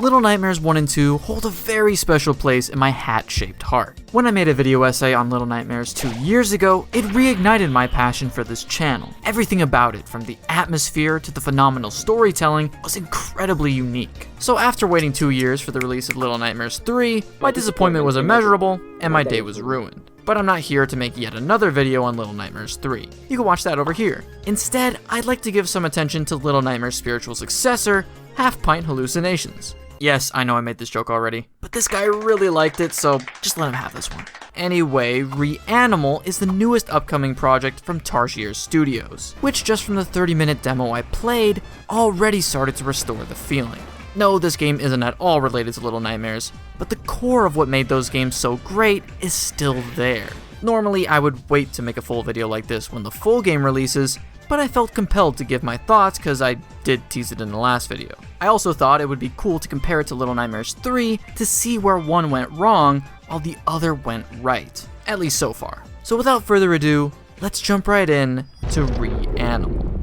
Little Nightmares 1 and 2 hold a very special place in my hat-shaped heart. When I made a video essay on Little Nightmares 2 years ago, it reignited my passion for this channel. Everything about it, from the atmosphere to the phenomenal storytelling, was incredibly unique. So after waiting 2 years for the release of Little Nightmares 3, my disappointment was immeasurable, and my day was ruined. But I'm not here to make yet another video on Little Nightmares 3. You can watch that over here. Instead, I'd like to give some attention to Little Nightmares' spiritual successor, Half Pint Hallucinations. Yes, I know I made this joke already, but this guy really liked it, so just let him have this one. Anyway, REANIMAL is the newest upcoming project from Tarsier Studios, which just from the 30-minute demo I played, already started to restore the feeling. No, this game isn't at all related to Little Nightmares, but the core of what made those games so great is still there. Normally, I would wait to make a full video like this when the full game releases, but I felt compelled to give my thoughts because I did tease it in the last video. I also thought it would be cool to compare it to Little Nightmares 3 to see where one went wrong while the other went right, at least so far. So without further ado, let's jump right in to REANIMAL.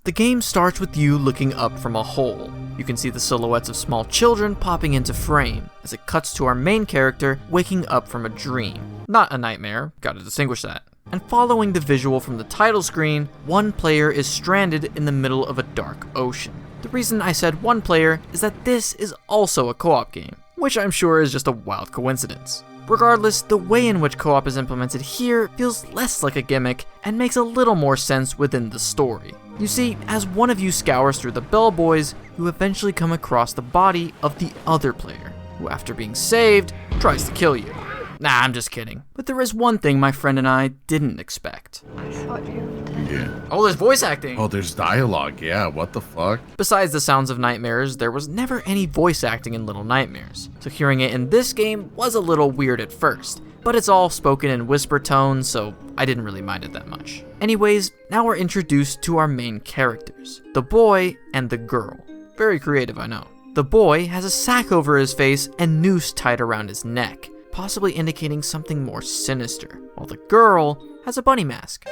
The game starts with you looking up from a hole. You can see the silhouettes of small children popping into frame as it cuts to our main character waking up from a dream. Not a nightmare, gotta distinguish that. And following the visual from the title screen, one player is stranded in the middle of a dark ocean. The reason I said one player is that this is also a co-op game, which I'm sure is just a wild coincidence. Regardless, the way in which co-op is implemented here feels less like a gimmick and makes a little more sense within the story. You see, as one of you scours through the bellboys, you eventually come across the body of the other player, who after being saved, tries to kill you. Nah, I'm just kidding. But there is one thing my friend and I didn't expect. I thought you were dead. Yeah. Oh, there's voice acting! Oh, there's dialogue, yeah, what the fuck? Besides the sounds of nightmares, there was never any voice acting in Little Nightmares, so hearing it in this game was a little weird at first, but it's all spoken in whisper tones, so I didn't really mind it that much. Anyways, now we're introduced to our main characters, the boy and the girl. Very creative, I know. The boy has a sack over his face and noose tied around his neck, possibly indicating something more sinister, while the girl has a bunny mask.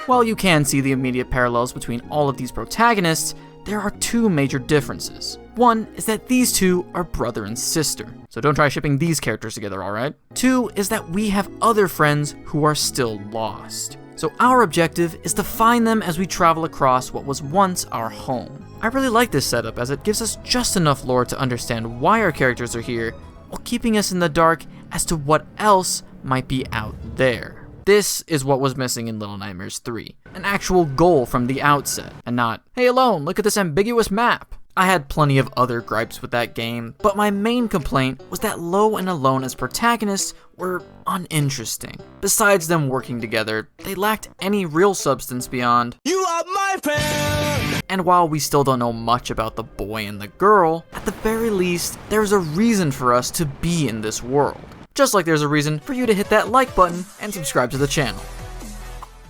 While you can see the immediate parallels between all of these protagonists, there are two major differences. One is that these two are brother and sister, so don't try shipping these characters together, alright? Two is that we have other friends who are still lost. So our objective is to find them as we travel across what was once our home. I really like this setup as it gives us just enough lore to understand why our characters are here, while keeping us in the dark as to what else might be out there. This is what was missing in Little Nightmares 3, an actual goal from the outset, and not, hey Alone, look at this ambiguous map. I had plenty of other gripes with that game, but my main complaint was that Lo and Alone as protagonists were uninteresting. Besides them working together, they lacked any real substance beyond, "You are my friend!" And while we still don't know much about the boy and the girl, at the very least, there's a reason for us to be in this world. Just like there's a reason for you to hit that like button and subscribe to the channel.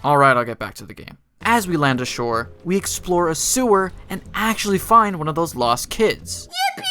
Alright, I'll get back to the game. As we land ashore, we explore a sewer and actually find one of those lost kids. Yippee!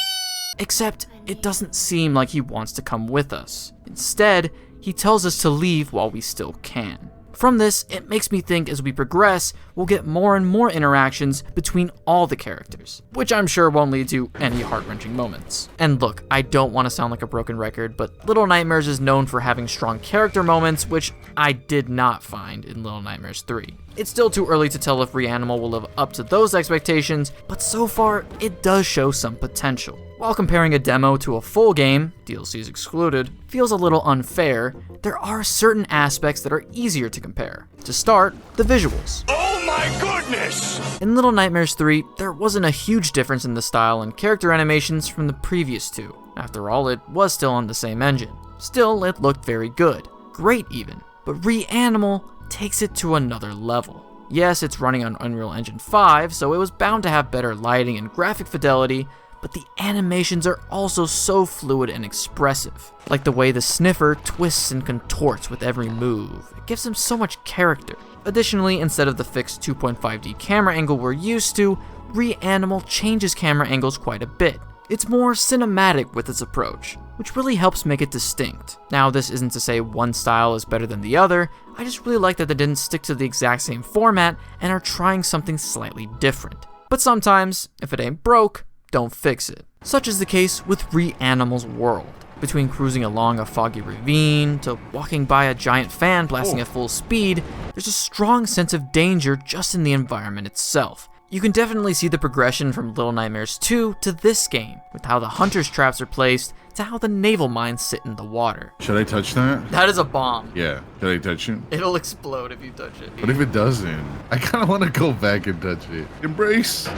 Except, it doesn't seem like he wants to come with us. Instead, he tells us to leave while we still can. From this, it makes me think as we progress, we'll get more and more interactions between all the characters, which I'm sure won't lead to any heart-wrenching moments. And look, I don't want to sound like a broken record, but Little Nightmares is known for having strong character moments, which I did not find in Little Nightmares 3. It's still too early to tell if REANIMAL will live up to those expectations, but so far, it does show some potential. While comparing a demo to a full game, DLCs excluded, feels a little unfair, there are certain aspects that are easier to compare. To start, the visuals. Oh my goodness! In Little Nightmares 3, there wasn't a huge difference in the style and character animations from the previous two. After all, it was still on the same engine. Still, it looked very good. Great even. But REANIMAL takes it to another level. Yes, it's running on Unreal Engine 5, so it was bound to have better lighting and graphic fidelity, but the animations are also so fluid and expressive. Like the way the sniffer twists and contorts with every move. It gives him so much character. Additionally, instead of the fixed 2.5D camera angle we're used to, REANIMAL changes camera angles quite a bit. It's more cinematic with its approach, which really helps make it distinct. Now, this isn't to say one style is better than the other, I just really like that they didn't stick to the exact same format and are trying something slightly different. But sometimes, if it ain't broke, don't fix it. Such is the case with REANIMAL's world. Between cruising along a foggy ravine to walking by a giant fan blasting at full speed, there's a strong sense of danger just in the environment itself. You can definitely see the progression from Little Nightmares 2 to this game, with how the hunter's traps are placed to how the naval mines sit in the water. Should I touch that? That is a bomb. Yeah. Should I touch it? It'll explode if you touch it. What if it doesn't? I kind of want to go back and touch it. Embrace.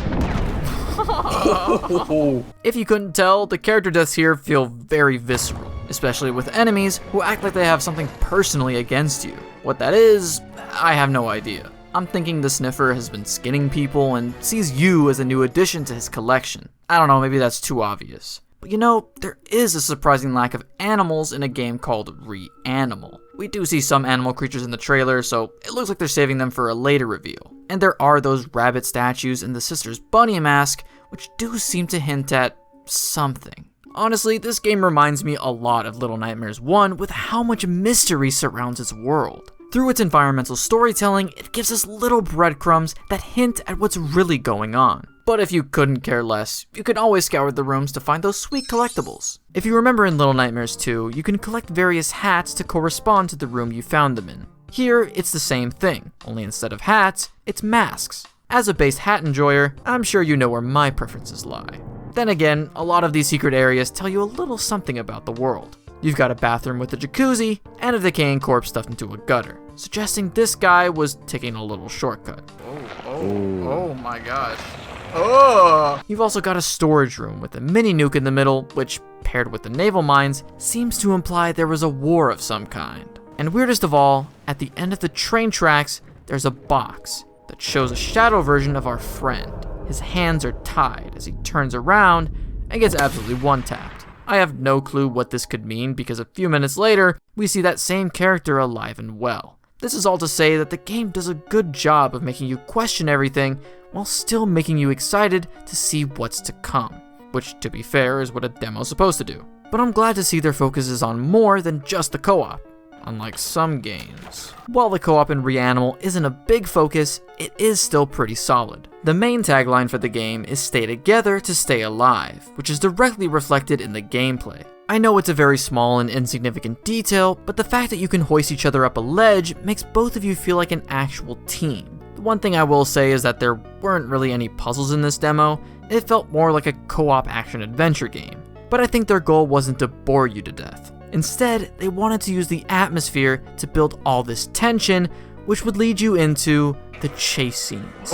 If you couldn't tell, the character deaths here feel very visceral, especially with enemies who act like they have something personally against you. What that is, I have no idea. I'm thinking the sniffer has been skinning people and sees you as a new addition to his collection. I don't know, maybe that's too obvious. But you know, there is a surprising lack of animals in a game called REANIMAL. We do see some animal creatures in the trailer, so it looks like they're saving them for a later reveal. And there are those rabbit statues and the sister's bunny mask, which do seem to hint at something. Honestly, this game reminds me a lot of Little Nightmares 1 with how much mystery surrounds its world. Through its environmental storytelling, it gives us little breadcrumbs that hint at what's really going on. But if you couldn't care less, you can always scour the rooms to find those sweet collectibles. If you remember in Little Nightmares 2, you can collect various hats to correspond to the room you found them in. Here, it's the same thing, only instead of hats, it's masks. As a base hat enjoyer, I'm sure you know where my preferences lie. Then again, a lot of these secret areas tell you a little something about the world. You've got a bathroom with a jacuzzi, and a decaying corpse stuffed into a gutter, suggesting this guy was taking a little shortcut. Oh my gosh. Oh! You've also got a storage room with a mini nuke in the middle, which, paired with the naval mines, seems to imply there was a war of some kind. And weirdest of all, at the end of the train tracks, there's a box that shows a shadow version of our friend. His hands are tied as he turns around and gets absolutely one-tapped. I have no clue what this could mean because a few minutes later, we see that same character alive and well. This is all to say that the game does a good job of making you question everything while still making you excited to see what's to come, which, to be fair, is what a demo's supposed to do. But I'm glad to see their focus is on more than just the co-op, unlike some games. While the co-op in REANIMAL isn't a big focus, it is still pretty solid. The main tagline for the game is "Stay together to stay alive," which is directly reflected in the gameplay. I know it's a very small and insignificant detail, but the fact that you can hoist each other up a ledge makes both of you feel like an actual team. The one thing I will say is that there weren't really any puzzles in this demo. It felt more like a co-op action-adventure game. But I think their goal wasn't to bore you to death. Instead, they wanted to use the atmosphere to build all this tension, which would lead you into the chase scenes.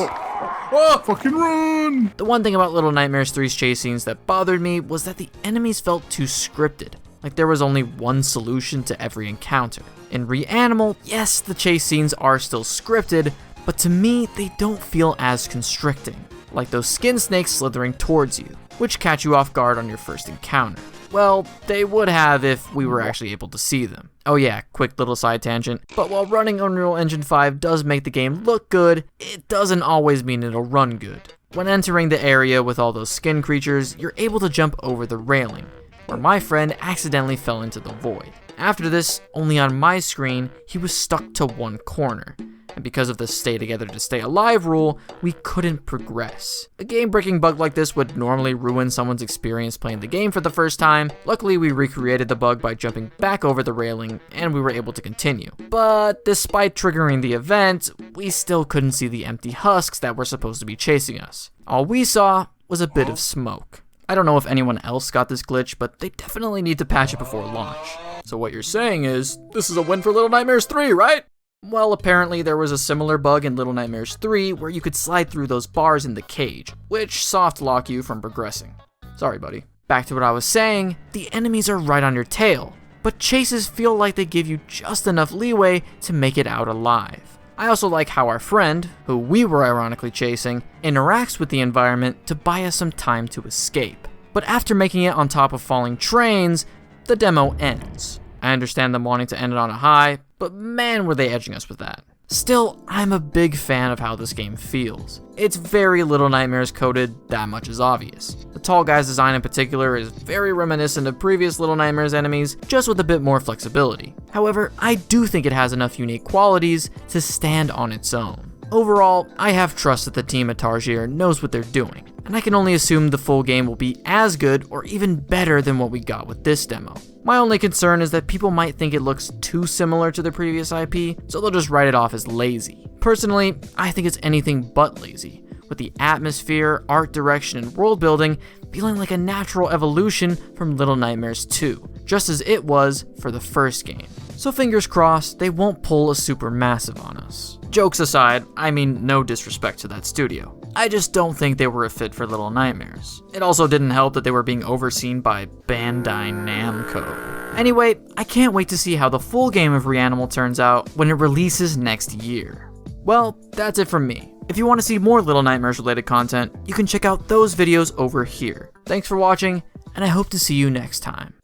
Oh, fucking run! The one thing about Little Nightmares 3's chase scenes that bothered me was that the enemies felt too scripted, like there was only one solution to every encounter. In REANIMAL, yes, the chase scenes are still scripted, but to me, they don't feel as constricting, like those skin snakes slithering towards you, which catch you off guard on your first encounter. Well, they would have if we were actually able to see them. Oh yeah, quick little side tangent, but while running Unreal Engine 5 does make the game look good, it doesn't always mean it'll run good. When entering the area with all those skin creatures, you're able to jump over the railing, where my friend accidentally fell into the void. After this, only on my screen, he was stuck to one corner. And because of the stay together to stay alive rule, we couldn't progress. A game-breaking bug like this would normally ruin someone's experience playing the game for the first time. Luckily, we recreated the bug by jumping back over the railing, and we were able to continue. But despite triggering the event, we still couldn't see the empty husks that were supposed to be chasing us. All we saw was a bit of smoke. I don't know if anyone else got this glitch, but they definitely need to patch it before launch. So what you're saying is, this is a win for Little Nightmares 3, right? Well, apparently there was a similar bug in Little Nightmares 3 where you could slide through those bars in the cage, which soft lock you from progressing. Sorry, buddy. Back to what I was saying, the enemies are right on your tail, but chases feel like they give you just enough leeway to make it out alive. I also like how our friend, who we were ironically chasing, interacts with the environment to buy us some time to escape. But after making it on top of falling trains, the demo ends. I understand them wanting to end it on a high, but man were they edging us with that. Still, I'm a big fan of how this game feels. It's very Little Nightmares coded, that much is obvious. The tall guy's design in particular is very reminiscent of previous Little Nightmares enemies, just with a bit more flexibility. However, I do think it has enough unique qualities to stand on its own. Overall, I have trust that the team at Tarsier knows what they're doing, and I can only assume the full game will be as good or even better than what we got with this demo. My only concern is that people might think it looks too similar to the previous IP, so they'll just write it off as lazy. Personally, I think it's anything but lazy, with the atmosphere, art direction, and world building feeling like a natural evolution from Little Nightmares 2, just as it was for the first game. So fingers crossed they won't pull a supermassive on us. Jokes aside, I mean no disrespect to that studio. I just don't think they were a fit for Little Nightmares. It also didn't help that they were being overseen by Bandai Namco. Anyway, I can't wait to see how the full game of REANIMAL turns out when it releases next year. Well, that's it from me. If you want to see more Little Nightmares related content, you can check out those videos over here. Thanks for watching, and I hope to see you next time.